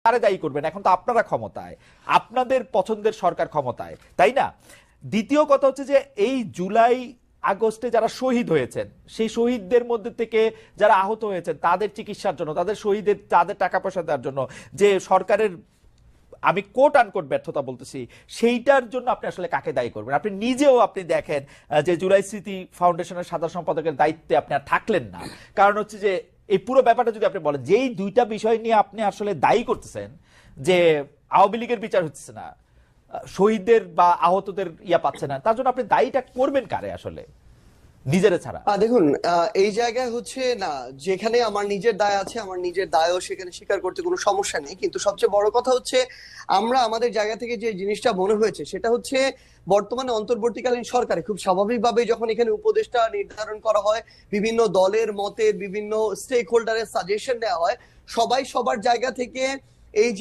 কারে দায়ী করবেন? এখন তো আপনারা ক্ষমতায়, আপনাদের পছন্দের সরকার ক্ষমতায়, তাই না? দ্বিতীয় কথা হচ্ছে যে এই জুলাই আগস্টে যারা শহীদ হয়েছেন, সেই শহীদদের মধ্যে থেকে যারা আহত হয়েছেন তাদের চিকিৎসার জন্য, তাদের টাকা পয়সা দেওয়ার জন্য যে সরকারের, আমি কোট আনকোট ব্যর্থতা বলতেছি, সেইটার জন্য আপনি আসলে কাকে দায়ী করবেন? আপনি নিজেও আপনি দেখেন যে জুলাই স্মৃতি ফাউন্ডেশনের সাধারণ সম্পাদকের দায়িত্বে আপনি আর থাকলেন না। কারণ হচ্ছে যে এই পুরো ব্যাপারটা যদি আপনি বলেন, যেই দুইটা বিষয় নিয়ে আপনি আসলে দায়ী করতেছেন যে আওয়ামী লীগের বিচার হচ্ছে না, শহীদদের বা আহতদের ইয়া পাচ্ছে না, তার জন্য আপনি দায়ীটা করবেন কারে আসলে, নিজের ছাড়া? দেখুন, এই জায়গায় হচ্ছে না, যেখানে আমার নিজের দায় আছে, আমার নিজের দায়ও সেখানে স্বীকার করতে কোনো সমস্যা নেই। কিন্তু সবচেয়ে বড় কথা হচ্ছে, আমরা আমাদের জায়গা থেকে যে জিনিসটা মনে হয়েছে সেটা হচ্ছে, বর্তমানে অন্তর্বর্তীকালীন সরকারে খুব স্বাভাবিকভাবে যখন এখানে উপদেষ্টা নির্ধারণ করা হয়, বিভিন্ন দলের মতের, বিভিন্ন স্টেক হোল্ডারের সাজেশন দেওয়া হয়, সবাই সবার জায়গা থেকে এই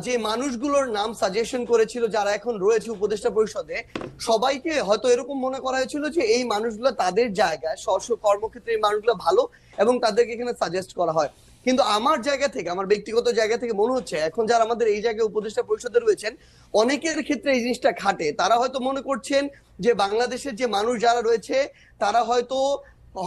যে মানুষগুলোর নাম সাজেশন করেছিল যারা এখন রয়েছে উপদেষ্টা পরিষদে, সবাইকে হয়তো এরকম মনে করা হয়েছিল যে এই মানুষগুলো তাদের জায়গায় স্ব কর্মক্ষেত্রে এই মানুষগুলো ভালো এবং তাদেরকে এখানে সাজেস্ট করা হয়। কিন্তু আমার জায়গা থেকে, আমার ব্যক্তিগত জায়গা থেকে মনে হচ্ছে এখন যারা আমাদের এই জায়গায় উপদেষ্টা পরিষদে রয়েছেন, অনেকের ক্ষেত্রে এই জিনিসটা খাটে। তারা হয়তো মনে করছেন যে বাংলাদেশের যে মানুষ যারা রয়েছে তারা হয়তো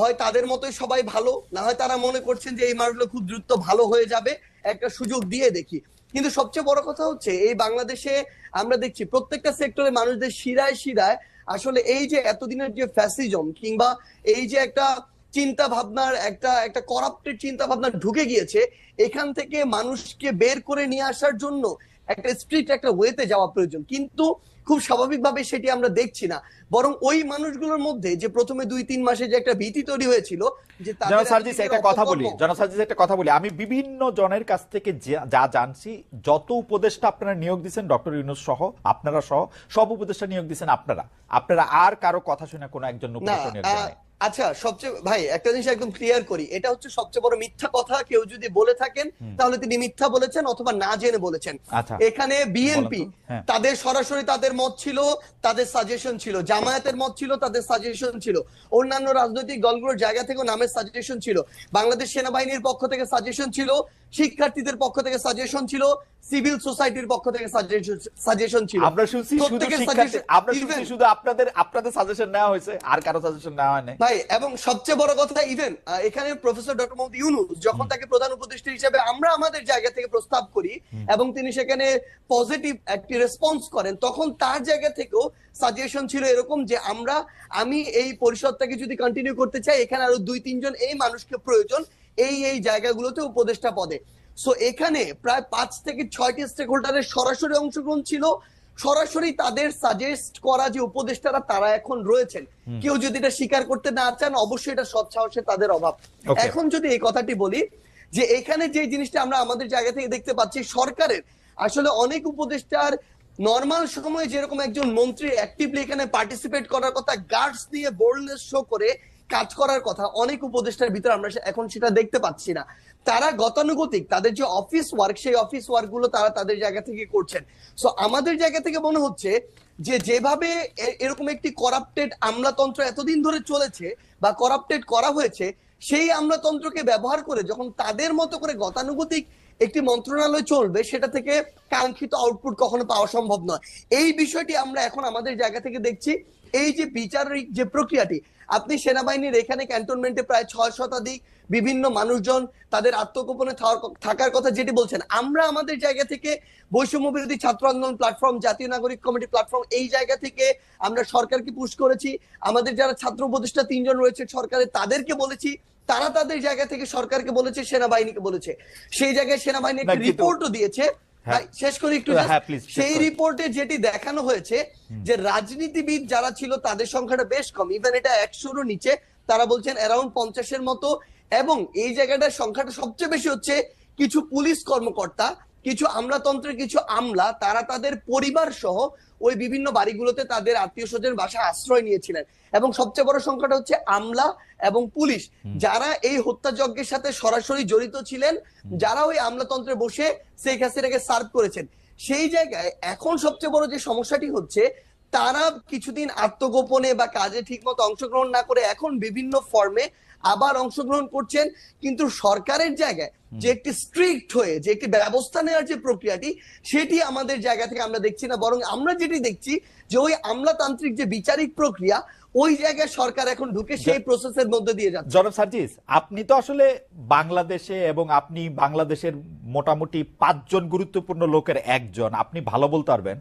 হয় তাদের মতোই সবাই ভালো, না হয় তারা মনে করছেন যে এই মানুষগুলো খুব দ্রুত ভালো হয়ে যাবে, একটা সুযোগ দিয়ে দেখি। কিন্তু সবচেয়ে বড় কথা হচ্ছে, এই বাংলাদেশে আমরা দেখছি প্রত্যেকটা সেক্টরে মানুষদের শিরায় শিরায় আসলে এই যে এতদিনের যে ফ্যাসিজম কিংবা এই যে একটা চিন্তা ভাবনার একটা একটা করাপ্টেড চিন্তা ভাবনা ঢুকে গিয়েছে, এখান থেকে মানুষকে বের করে নিয়ে আসার জন্য একটা স্ট্রিক্ট একটা ওয়েতে যাওয়া প্রয়োজন। কিন্তু খুব স্বাভাবিকভাবে সেটি আমরা দেখছি না, বরং ওই মানুষগুলোর মধ্যে যে প্রথমে 2-3 মাসে যে একটা ভীতি তৈরি হয়েছিল যে একটা কথা বলি, আমি বিভিন্ন জনের কাছ থেকে যা জানছি, যত উপদেষ্টা আপনারা নিয়োগ দিচ্ছেন, ডক্টর ইউনূস সহ, আপনারা সহ সব উপদেষ্টা নিয়োগ দিচ্ছেন আপনারা আর কারো কথা শুনে কোনো একজন উপদেষ্টা নিয়োগ দেন নাই। আচ্ছা, সবচেয়ে ভাই একটা জিনিস একদম ক্লিয়ার করি, এটা হচ্ছে সবচেয়ে বড় মিথ্যা কথা। কেউ যদি বলে থাকেন তাহলে তিনি মিথ্যা বলেছেন অথবা না জেনে বলেছেন। এখানে বিএনপি তাদের সরাসরি তাদের মত ছিল, তাদের সাজেশন ছিল, জামায়াতের মত ছিল, তাদের সাজেশন ছিল, অন্যান্য রাজনৈতিক দলগুলোর জায়গা থেকে নামের সাজেশন ছিল, বাংলাদেশ সেনাবাহিনীর পক্ষ থেকে সাজেশন ছিল, শিক্ষার্থীদের পক্ষ থেকে সাজেশন ছিল, সিভিল সোসাইটির পক্ষ থেকে সাজেশন ছিল। আমরা শুনছি শুধু আপনাদের সাজেশন নেওয়া হয়েছে, আর কারো সাজেশন নেওয়া হয় নাই ভাই। এবং সবচেয়ে বড় কথা, ইভেন এখানে প্রফেসর ডক্টর মোহাম্মদ ইউনূস যখন তাকে প্রধান উপদেষ্টা হিসেবে আমরা আমাদের জায়গা থেকে প্রস্তাব করি এবং তিনি সেখানে পজিটিভ একটি রেসপন্স করেন, তখন তার জায়গা থেকেও সাজেশন ছিল এরকম যে আমি এই পরিষদটাকে যদি কন্টিনিউ করতে চাই, এখানে আরো 2-3 জন এই মানুষকে প্রয়োজন এই জায়গাগুলোতে উপদেষ্টা পদে। সো এখানে প্রায় 5 থেকে 6টি স্টেক হোল্ডারের সরাসরি অংশগ্রহণ ছিল, সরাসরি তাদের সাজেস্ট করা যে উপদেষ্টারা তারা এখন রয়েছেন। কেউ যদি এটা স্বীকার করতে না চান, অবশ্যই এটা সৎ সাহসে তাদের অভাব। এখন যদি এই কথাটি বলি যে এখানে যে জিনিসটা আমরা আমাদের জায়গা থেকে দেখতে পাচ্ছি, সরকারের আসলে অনেক উপদেষ্টার নর্মাল সময়ে যেরকম একজন মন্ত্রী অ্যাক্টিভলি এখানে পার্টিসিপেট করার কথা, গার্ডস নিয়ে বোল্ডনেস শো করে কাজ করার কথা, অনেক উপদেষ্টার ভিতরে আমরা এখন সেটা দেখতে পাচ্ছি না। তারা গতানুগতিক তাদের যে অফিস ওয়ার্ক, সেই অফিস ওয়ার্ক গুলো তারা তাদের জায়গা থেকে করছেন। সো আমাদের জায়গা থেকে মনে হচ্ছে যে যেভাবে এরকম একটি করাপ্টেড আমলাতন্ত্র এতদিন ধরে চলেছে বা করাপ্টেড করা হয়েছে, সেই আমলাতন্ত্রকে ব্যবহার করে যখন তাদের মতো করে গতানুগতিক একটি মন্ত্রণালয় চলবে, সেটা থেকে কাঙ্ক্ষিত আউটপুট কখনো পাওয়া সম্ভব নয়। এই বিষয়টি আমরা এখন আমাদের জায়গা থেকে দেখছি। এই যে বিচারিক যে প্রক্রিয়াটি, আপনি সেনাবাহিনীর এখানে ক্যান্টনমেন্টে প্রায় 6 শতাধিক বিভিন্ন মানুষজন তাদের আত্মগোপনে থাকার কথা যেটি বলছেন, আমরা আমাদের জায়গা থেকে বৈষম্য বিরোধী ছাত্র আন্দোলন প্ল্যাটফর্ম, জাতীয় নাগরিক কমিটি প্ল্যাটফর্ম, এই জায়গা থেকে আমরা সরকারকে পুশ করেছি। আমাদের যারা ছাত্র উপদেষ্টা 3 জন রয়েছে সরকারে, তাদেরকে বলেছি, তারা তাদের জায়গা থেকে সরকারকে বলেছে, সেনাবাহিনীকে বলেছে। সেই জায়গায় সেনাবাহিনী একটা রিপোর্টও দিয়েছে। শেষ করি একটু। সেই রিপোর্টে যেটি দেখানো হয়েছে যে রাজনীতিবিদ যারা ছিল তাদের সংখ্যাটা বেশ কম, ইভেন এটা 100-রও নিচে, তারা বলছেন অ্যারাউন্ড 50-এর মতো। এবং এই জায়গাটার সংখ্যাটা সবচেয়ে বেশি হচ্ছে কিছু পুলিশ কর্মকর্তা, কিছু আমলাতন্ত্রের কিছু আমলা, তারা তাদের পরিবার সহ ওই বিভিন্ন বাড়িগুলোতে তাদের আত্মীয় স্বজনের বাসায় আশ্রয় নিয়েছিলেন। এবং সবচেয়ে বড় সংখ্যাটা হচ্ছে আমলা এবং পুলিশ, যারা এই হত্যাযজ্ঞের সাথে সরাসরি জড়িত ছিলেন, যারা ওই আমলাতন্ত্রে বসে শেখ হাসিনাকে সার্ভ করেছেন। সেই জায়গায় এখন সবচেয়ে বড় যে সমস্যাটি হচ্ছে, তারা কিছুদিন আত্মগোপনে বা কাজে ঠিকমতো অংশগ্রহণ না করে এখন বিভিন্ন ফর্মে আবার অংশগ্রহণ করছেন, কিন্তু সরকারের জায়গায় যে একটি স্ট্রিক্ট হয়ে যে একটি ব্যবস্থা নেওয়ার যে প্রক্রিয়াটি, সেটি আমাদের জায়গা থেকে আমরা দেখছি না। বরং আমরা যেটি দেখছি যে ওই আমলাতান্ত্রিক যে বিচারিক প্রক্রিয়া, ওই জায়গায় সরকার এখন ঢুকে সেই প্রসেসের মধ্যে দিয়ে যাচ্ছে। জনাব সার্জিস, আপনি তো আসলে বাংলাদেশে এবং আপনি বাংলাদেশের মোটামুটি 5 জন গুরুত্বপূর্ণ লোকের একজন, আপনি ভালো বলতে পারবেন।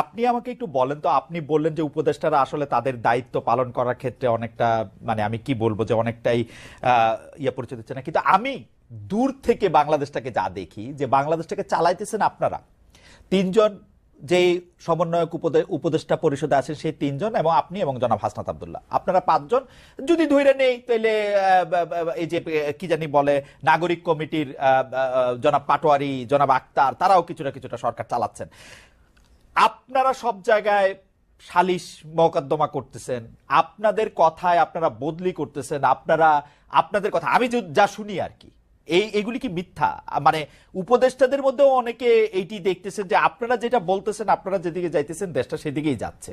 আপনি আমাকে একটু বলেন তো, আপনি বললেন যে উপদেষ্টারা আসলে তাদের দায়িত্ব পালন করার ক্ষেত্রে অনেকটা, মানে আমি কি বলবো, যে অনেকটাই পরিচয় দিচ্ছে না, কিন্তু আমি দূর থেকে বাংলাদেশটাকে যা দেখি, যে বাংলাদেশটাকে চালাইতেছেন আপনারা 3 জন, যে সমন্বয়ক উপদেষ্টা পরিষদে আছেন সেই 3 জন, এবং আপনি এবং জনাব হাসনাত আব্দুল্লাহ, আপনারা 5 জন যদি ধইরা নেই, তাহলে এই যে কি জানি বলে নাগরিক কমিটির জনাব পাটোয়ারি, জনাব আক্তার, তারাও কিছুটা সরকার চালাচ্ছেন। আপনারা সব জায়গায় সালিশ মোকদ্দমা করতেছেন, আপনাদের কথায় আপনারা বদলি করতেছেন, আপনাদের কথা আমি যা শুনি আর কি, এইগুলি কি মিথ্যা? মানে উপদেষ্টাদের মধ্যেও অনেকে এইটি দেখতেছেন যে আপনারা যেটা বলতেছেন, আপনারা যেদিকে যাইতেছেন দেশটা সেদিকেই যাচ্ছে।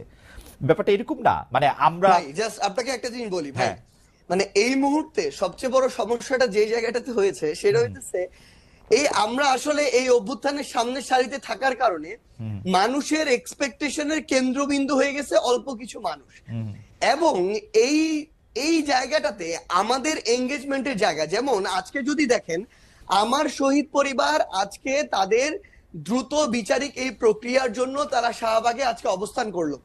ব্যাপারটা এরকম না? মানে আমরা জাস্ট আপনাকে একটা জিনিস বলি ভাই, মানে এই মুহূর্তে সবচেয়ে বড় সমস্যাটা যে জায়গাটাতে হয়েছে সেটা হইতেছে এই আমরা আসলে এই অভ্যুত্থানের সামনের সারিতে থাকার কারণে মানুষের এক্সপেকটেশনের কেন্দ্রবিন্দু হয়ে গেছে অল্প কিছু মানুষ, এবং এই জায়গাটাতে আমাদের এঙ্গেজমেন্টের জায়গা। যেমন আজকে যদি দেখেন, আমার শহীদ পরিবার আজকে তাদের দ্রুত বিচারিক এই প্রক্রিয়ার জন্য তারা শাহবাগে আজকে অবস্থান করলো।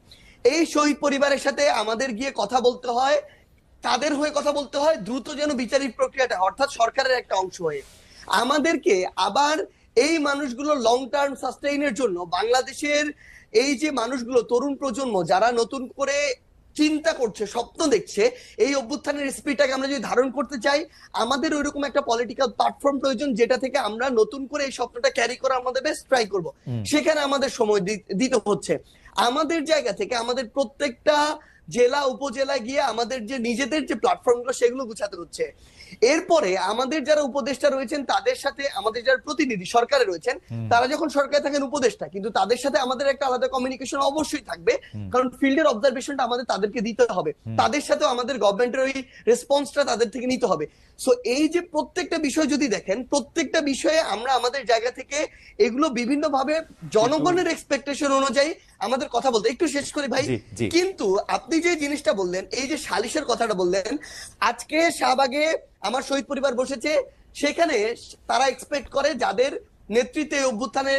এই শহীদ পরিবারের সাথে আমাদের গিয়ে কথা বলতে হয়, তাদের হয়ে কথা বলতে হয়, দ্রুত যেন বিচারিক প্রক্রিয়াটা, অর্থাৎ সরকারের একটা অংশ হয়ে আমাদেরকে আবার এই মানুষগুলো লং টার্ম সাস্টেইনের জন্য বাংলাদেশের এই যে মানুষগুলো, তরুণ প্রজন্ম যারা নতুন করে চিন্তা করছে, স্বপ্ন দেখছে, এই অভ্যুত্থানের স্পিডটাকে আমরা যদি ধারণ করতে চাই, আমাদের ওইরকম একটা পলিটিক্যাল প্ল্যাটফর্ম প্রয়োজন, যেটা থেকে আমরা নতুন করে এই স্বপ্নটা ক্যারি করা আমাদের বেস্ট ট্রাই করব। সেখানে আমাদের সময় দিতে হচ্ছে। আমাদের জায়গা থেকে আমাদের প্রত্যেকটা জেলা উপজেলা গিয়ে আমাদের যে নিজেদের যে প্ল্যাটফর্মগুলো সেগুলো গুছাতে হচ্ছে। এরপরে আমাদের যারা উপদেষ্টা রয়েছেন তাদের সাথে আমাদের যারা প্রতিনিধি সরকারে রয়েছেন, তারা যখন সরকারে থাকেন উপদেষ্টা, কিন্তু তাদের সাথে আমাদের একটা আলাদা কমিউনিকেশন অবশ্যই থাকবে, কারণ ফিল্ডের অবজারভেশনটা আমাদের তাদেরকে দিতে হবে, তাদের সাথেও আমাদের গভর্নমেন্টের ওই রেসপন্সটা তাদের থেকে নিতে হবে। সো এই যে প্রত্যেকটা বিষয় যদি দেখেন, প্রত্যেকটা বিষয়ে আমরা আমাদের জায়গা থেকে এগুলো বিভিন্ন ভাবে জনগণের এক্সপেকটেশন অনুযায়ী আমাদের কথা বলতে। একটু শেষ করি ভাই, কিন্তু আপনি যে জিনিসটা বললেন, এই যে সালিশের কথাটা বললেন, আজকে শাহবাগে আমার শহীদ পরিবার বসেছে, সেখানে তারা এক্সপেক্ট করে যাদের নেতৃত্বে অভ্যুত্থানে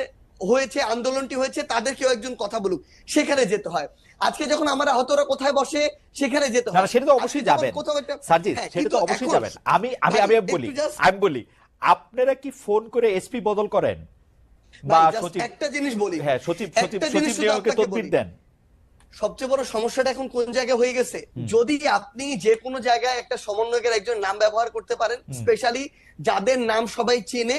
হয়েছে, আন্দোলনটি হয়েছে, তাদের কেউ একজন কথা বলুক, সেখানে যেতে হয়। আজকে যখন আমার আহতরা কোথায় বসে সেখানে যেতে হয়, সেটা তো অবশ্যই যাবেন সার্জিস, সেটা তো অবশ্যই যাবেন। আমি বলি আপনারা কি ফোন করে এসপি বদল করেন বা সচিব? একটা জিনিস বলি, হ্যাঁ, সচিব নিয়োগে তদবির দেন। সবচেয়ে বড় সমস্যাটা এখন কোন জায়গায় হয়ে গেছে, যদি আপনি যে কোনো জায়গায় একটা সমন্বয়কের একজন নাম ব্যবহার করতে পারেন, স্পেশালি যাদের নাম সবাই চেনে,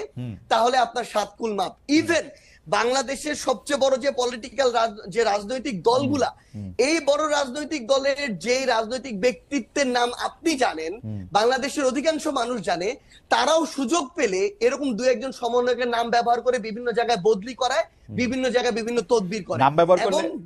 তাহলে আপনার 7 কুল মাপ। ইভেন বাংলাদেশের সবচেয়ে বড় যে পলিটিক্যাল যে রাজনৈতিক দলগুলা, এই বড় রাজনৈতিক দলের যে রাজনৈতিক ব্যক্তিত্বের নাম আপনি জানেন, বাংলাদেশের অধিকাংশ মানুষ জানে, তারাও সুযোগ পেলে এরকম 2-1 সমন্বয়কের নাম ব্যবহার করে বিভিন্ন জায়গায় বদলি করায়, বিভিন্ন জায়গায় বিভিন্ন তদবির করে।